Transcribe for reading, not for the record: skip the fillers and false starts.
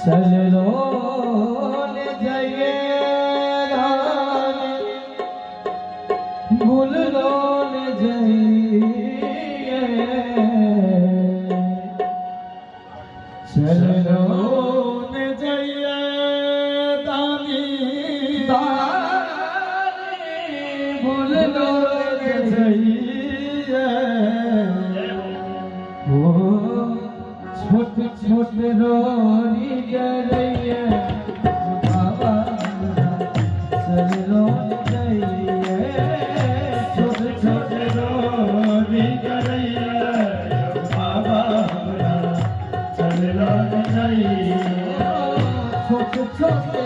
चल लो ले जाइए भूल लो ले जाइए चल लो ले जाइए दानी भूल लो ले जाइए वो छोट छोट रोनी गरैया बाबा चल लो जाइए छोट छोट रोनी गरैया बाबा चल लो जाइए छोट छोट